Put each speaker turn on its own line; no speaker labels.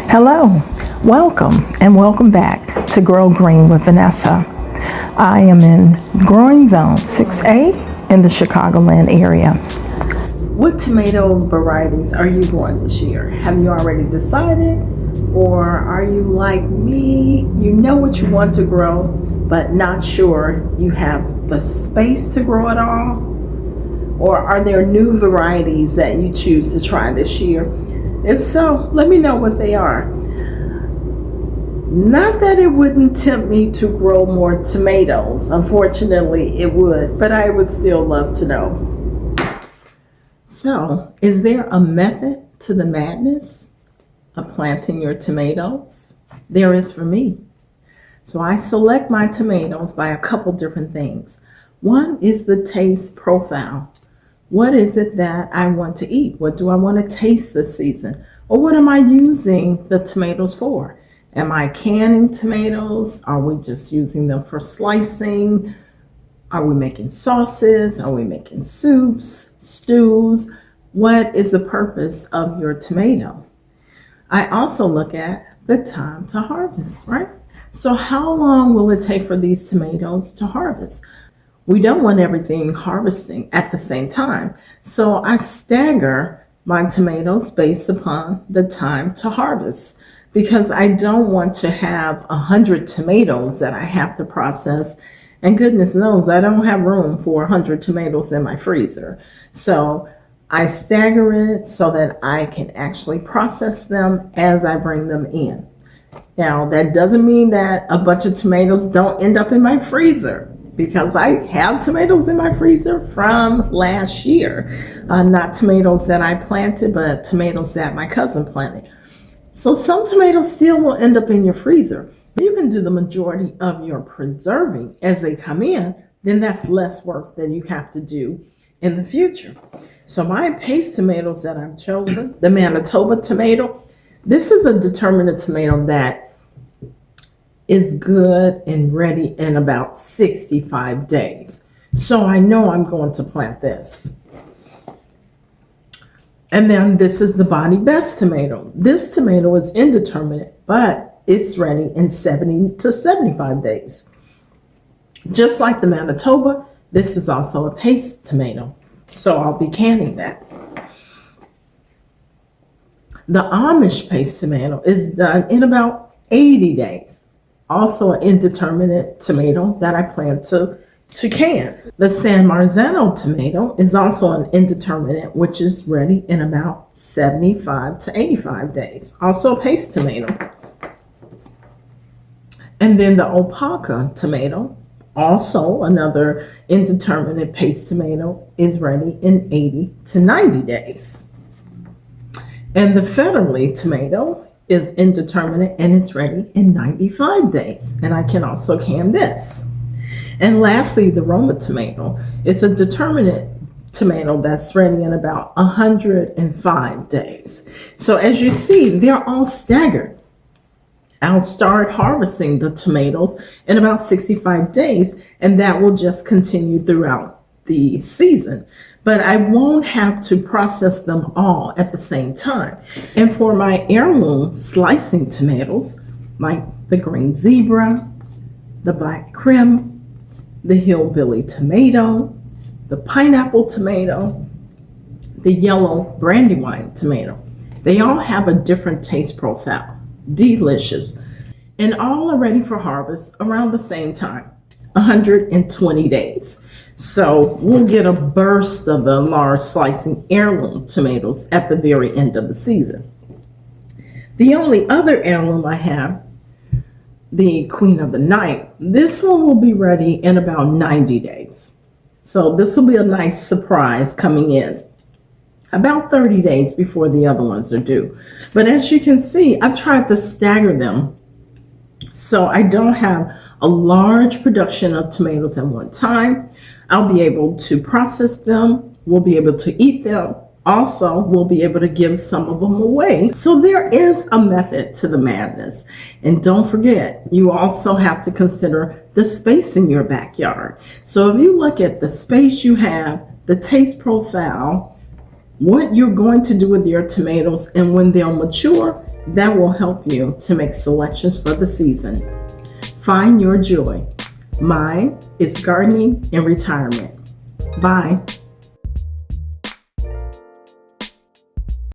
Hello, welcome back to Grow Green with Vanessa. I am in growing zone 6A in the Chicagoland area. What tomato varieties are you growing this year? Have you already decided? Or are you like me? You know what you want to grow, but not sure you have the space to grow it all? Or are there new varieties that you choose to try this year? If so, let me know what they are. Not that it wouldn't tempt me to grow more tomatoes. Unfortunately, it would, but I would still love to know. So, is there a method to the madness of planting your tomatoes? There is for me. So I select my tomatoes by a couple different things. One is the taste profile. What is it that I want to eat? What do I want to taste this season? Or what am I using the tomatoes for? Am I canning tomatoes? Are we just using them for slicing? Are we making sauces? Are we making soups, stews? What is the purpose of your tomato? I also look at the time to harvest, right? So how long will it take for these tomatoes to harvest? We don't want everything harvesting at the same time. So I stagger my tomatoes based upon the time to harvest because I don't want to have 100 tomatoes that I have to process. And goodness knows, I don't have room for 100 tomatoes in my freezer. So I stagger it so that I can actually process them as I bring them in. Now, that doesn't mean that a bunch of tomatoes don't end up in my freezer, because I have tomatoes in my freezer from last year. Not tomatoes that I planted, but tomatoes that my cousin planted. So some tomatoes still will end up in your freezer. You can do the majority of your preserving as they come in, then that's less work that you have to do in the future. So my paste tomatoes that I've chosen, the Manitoba tomato, this is a determinate tomato that is good and ready in about 65 days. So I know I'm going to plant this. And then this is the Bonnie Best tomato. This tomato is indeterminate, but it's ready in 70 to 75 days. Just like the Manitoba, this is also a paste tomato. So I'll be canning that. The Amish paste tomato is done in about 80 days. Also an indeterminate tomato that I plan to can. The San Marzano tomato is also an indeterminate, which is ready in about 75 to 85 days. Also a paste tomato. And then the Opaka tomato, also another indeterminate paste tomato, is ready in 80 to 90 days. And the Federally tomato is indeterminate and it's ready in 95 days. And I can also can this. And lastly, the Roma tomato is a determinate tomato that's ready in about 105 days. So as you see, they're all staggered. I'll start harvesting the tomatoes in about 65 days, and that will just continue throughout the season. But I won't have to process them all at the same time. And for my heirloom slicing tomatoes, like the green zebra, the black Krim, the hillbilly tomato, the pineapple tomato, the yellow brandywine tomato, they all have a different taste profile. Delicious. And all are ready for harvest around the same time, 120 days. So we'll get a burst of the large slicing heirloom tomatoes at the very end of the season. The only other heirloom I have, the Queen of the Night, this one will be ready in about 90 days. So this will be a nice surprise coming in about 30 days before the other ones are due. But as you can see, I've tried to stagger them so I don't have a large production of tomatoes at one time. I'll be able to process them. We'll be able to eat them. Also, we'll be able to give some of them away. So there is a method to the madness. And don't forget, you also have to consider the space in your backyard. So if you look at the space you have, the taste profile, what you're going to do with your tomatoes, and when they'll mature, that will help you to make selections for the season. Find your joy. Mine is gardening in retirement. Bye.